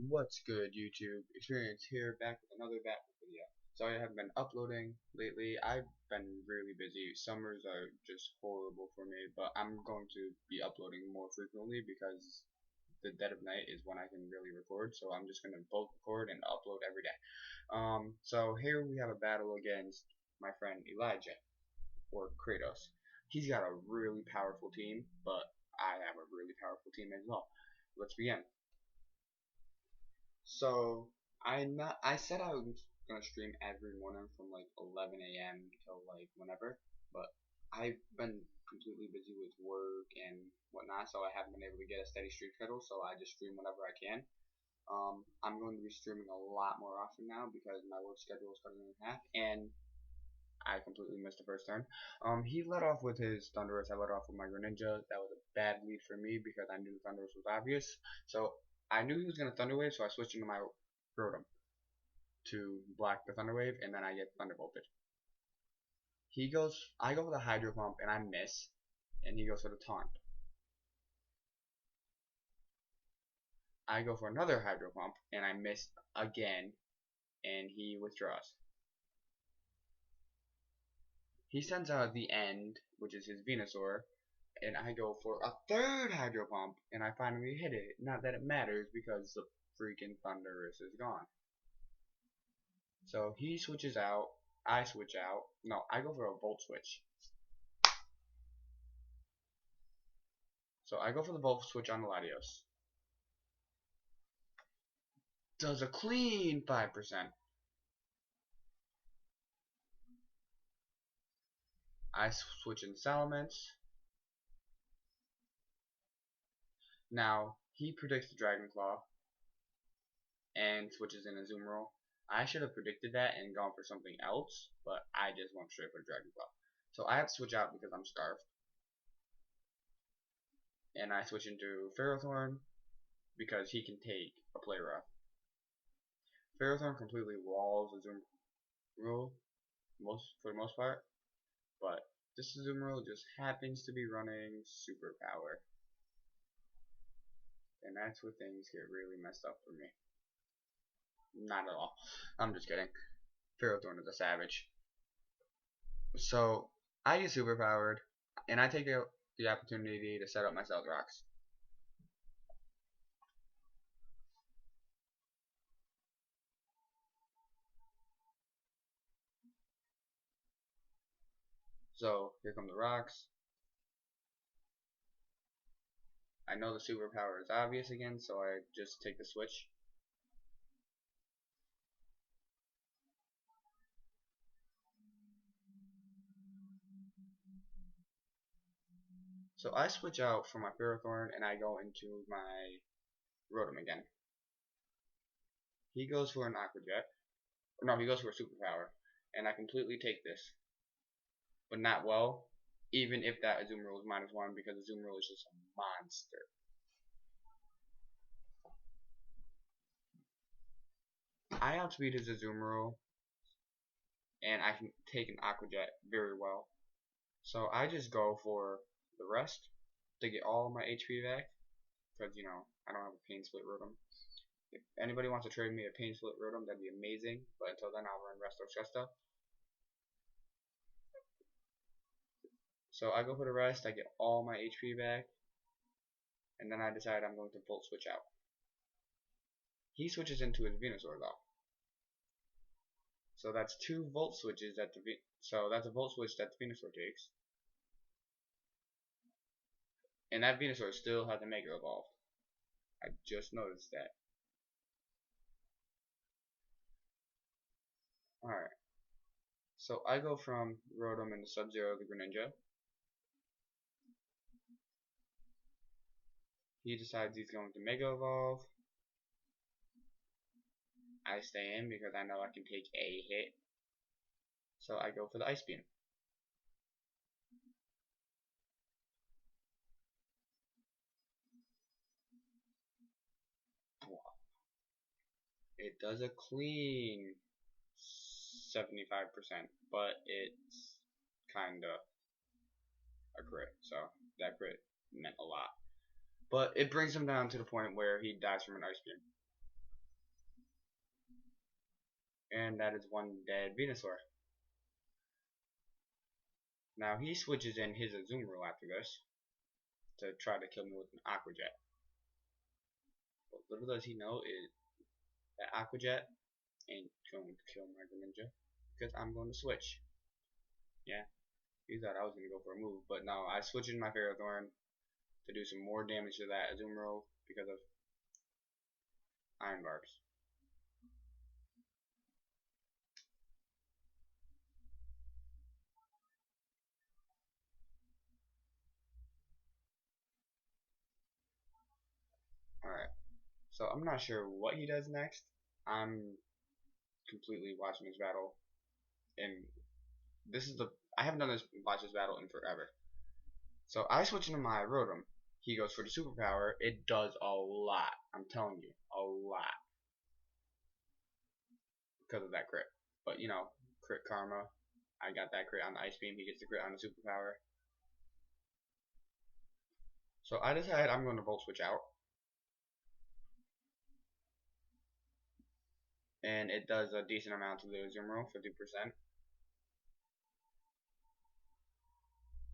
What's good, YouTube? Experience here, back with another Batman video. Sorry I haven't been uploading lately. I've been really busy. Summers are just horrible for me, but I'm going to be uploading more frequently because the dead of night is when I can really record. So I'm just gonna both record and upload every day. So here we have a battle against my friend Elijah or Kratos. He's got a really powerful team, but I have a really powerful team as well. Let's begin. So I said I was gonna stream every morning from like 11 a.m. till like whenever, but I've been completely busy with work and whatnot, so I haven't been able to get a steady stream schedule. So I just stream whenever I can. I'm going to be streaming a lot more often now because my work schedule is cutting in half, and I completely missed the first turn. He led off with his Thunderous. I led off with my Greninja. That was a bad lead for me because I knew Thunderous was obvious. So I knew he was going to Thunder Wave, so I switched into my Rotom to block the Thunder Wave, and then I get Thunderbolted. I go for the Hydro Pump, and I miss, and he goes for the Taunt. I go for another Hydro Pump, and I miss again, and he withdraws. He sends out the End, which is his Venusaur, and I go for a third Hydro Pump, and I finally hit it. Not that it matters, because the freaking Thunderous is gone. So he switches out, I switch out. No, I go for a Volt Switch. So I go for the Volt Switch on the Latios. Does a clean 5%. I switch in Salamence. Now, he predicts the Dragon Claw and switches in a Azumarill. I should have predicted that and gone for something else, but I just went straight for Dragon Claw. So I have to switch out because I'm Scarfed. And I switch into Ferrothorn because he can take a Play Rough. Ferrothorn completely walls Azumarill for the most part, but this Azumarill just happens to be running Superpower. And that's where things get really messed up for me. Not at all. I'm just kidding. Ferrothorn is a savage. So I get superpowered, and I take the opportunity to set up my Stealth Rocks. So here come the rocks. I know the superpower is obvious again, so I just take the switch. So I switch out from my Ferrothorn and I go into my Rotom again. He goes for an Aqua Jet. No, he goes for a superpower. And I completely take this. But not well, even if that Azumarill is -1 because Azumarill is just a monster. I outspeed his Azumarill, and I can take an Aqua Jet very well. So I just go for the rest to get all my HP back, because you know I don't have a Pain Split Rotom. If anybody wants to trade me a Pain Split Rotom, that'd be amazing. But until then, I'll run Resto Chesta. So I go for the rest, I get all my HP back, and then I decide I'm going to Volt Switch out. He switches into his Venusaur though. So that's 2 Volt Switches that that's a Volt Switch that the Venusaur takes. And that Venusaur still has a Mega Evolve. I just noticed that. Alright. So I go from Rotom into Sub-Zero the Greninja. He decides he's going to Mega Evolve. I stay in because I know I can take a hit. So I go for the Ice Beam. It does a clean 75%, but it's kinda a crit, so that crit meant a lot. But it brings him down to the point where he dies from an Ice Beam. And that is one dead Venusaur. Now he switches in his Azumarill after this to try to kill me with an Aqua Jet. But little does he know is that Aqua Jet ain't going to kill my Greninja because I'm going to switch. Yeah, he thought I was going to go for a move, but no, I switched in my Ferrothorn to do some more damage to that Azumarill because of Iron Barbs. Alright, so I'm not sure what he does next. I'm completely watching this battle, and this is the I haven't done this watch this battle in forever. So I switch into my Rotom. He goes for the superpower. It does a lot. I'm telling you, a lot because of that crit. But you know, crit karma. I got that crit on the Ice Beam. He gets the crit on the superpower. So I decide I'm going to Volt Switch out. And it does a decent amount to the Azumarill, 50%.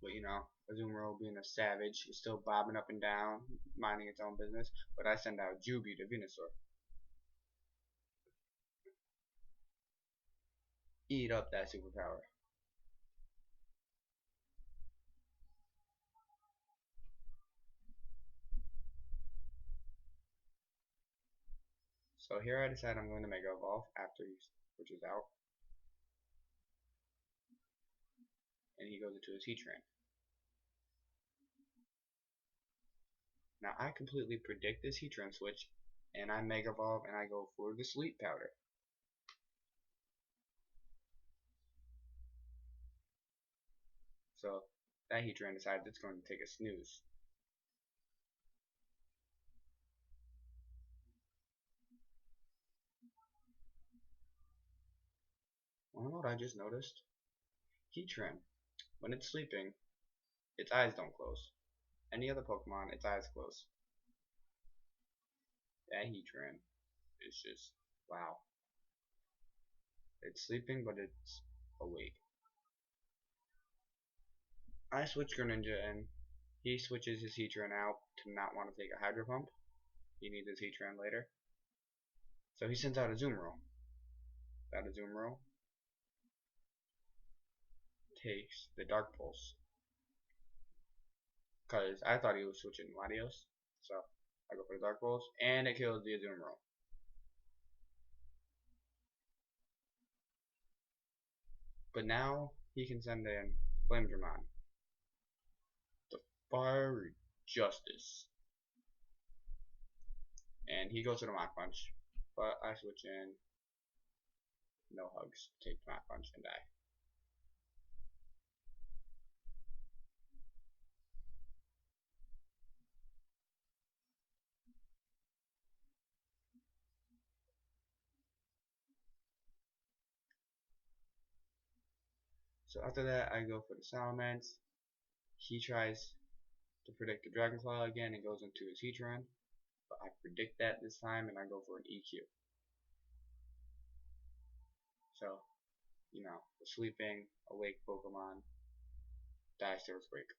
But you know, Azumarill being a savage is still bobbing up and down, minding its own business. But I send out Juby to Venusaur. Eat up that superpower. So here I decide I'm going to Mega Evolve after he switches out. And he goes into his Heatran. Now I completely predict this Heatran switch, and I Mega Evolve and I go for the Sleep Powder. So that Heatran decides it's going to take a snooze. Wanna know what I just noticed? Heatran, when it's sleeping, its eyes don't close. Any other Pokemon, its eyes close. That Heatran is just, wow. It's sleeping, but it's awake. I switch Greninja and he switches his Heatran out to not want to take a Hydro Pump. He needs his Heatran later. So he sends out a Azumarill. That Azumarill takes the Dark Pulse. Because I thought he was switching Latios. So I go for the Dark Pulse and it kills the Azumarill. But now he can send in Flamedramon. The Fiery Justice. And he goes to the Mach Punch. But I switch in no hugs, take Mach Punch and die. So after that I go for the Salamence. He tries to predict the Dragon Claw again and goes into his Heatran. But I predict that this time and I go for an EQ. So, you know, the sleeping, awake Pokemon dies to Earthquake.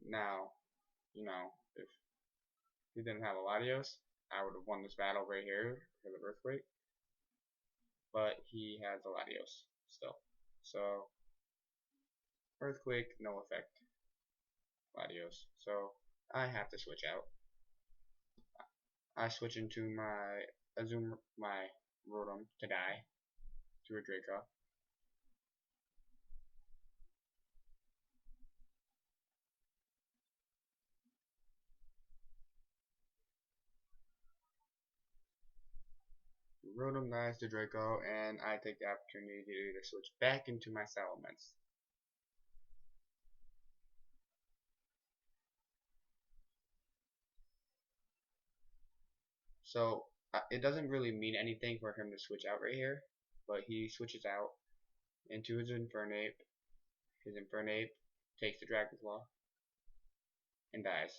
Now, you know, if he didn't have a Latios, I would have won this battle right here because of Earthquake. But he has a Latios still. So, Earthquake, no effect. Latios. So, I have to switch out. I switch into my my Rotom to die to a Draco. Rotom dies to Draco, and I take the opportunity to switch back into my Salamence. So it doesn't really mean anything for him to switch out right here, but he switches out into his Infernape. His Infernape takes the Dragon Claw and dies.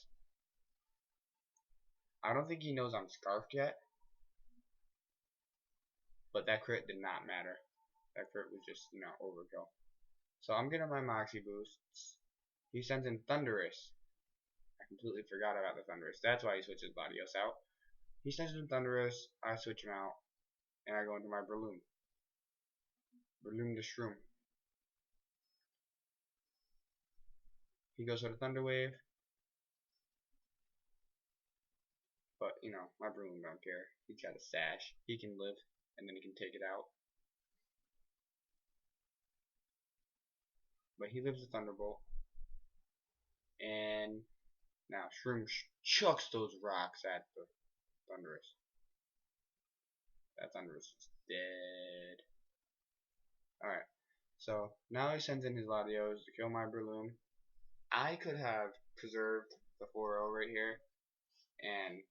I don't think he knows I'm scarfed yet, but that crit did not matter. That crit was just, overkill. So I'm getting my Moxie boosts. He sends in Thunderous. I completely forgot about the Thunderous. That's why he switches Latios out. He sends in Thunderous, I switch him out, and I go into my Breloom. Breloom the Shroom. He goes for the Thunder Wave, but my Breloom don't care. He's got a Sash. He can live, and then he can take it out. But he lives the Thunderbolt, and now Shroom chucks those rocks at the Thunderous. That Thunderous is dead. Alright, so now he sends in his Latios to kill my Breloom. I could have preserved the 4-0 right here and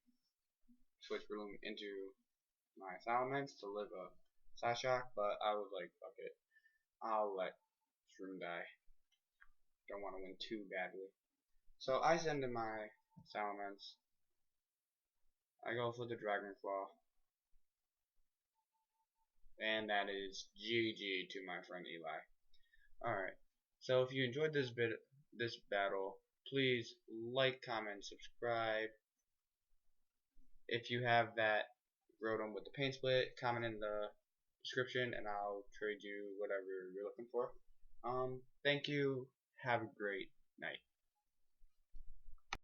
switch Breloom into my Salamence to live a Psyshock, but I was like, fuck it. I'll let Shroom die. Don't want to win too badly. So I send in my Salamence. I go for the Dragon Claw. And that is GG to my friend Eli. Alright. So if you enjoyed this battle, please like, comment, subscribe. If you have that Rotom with the paint split, comment in the description and I'll trade you whatever you're looking for. Thank you. Have a great night.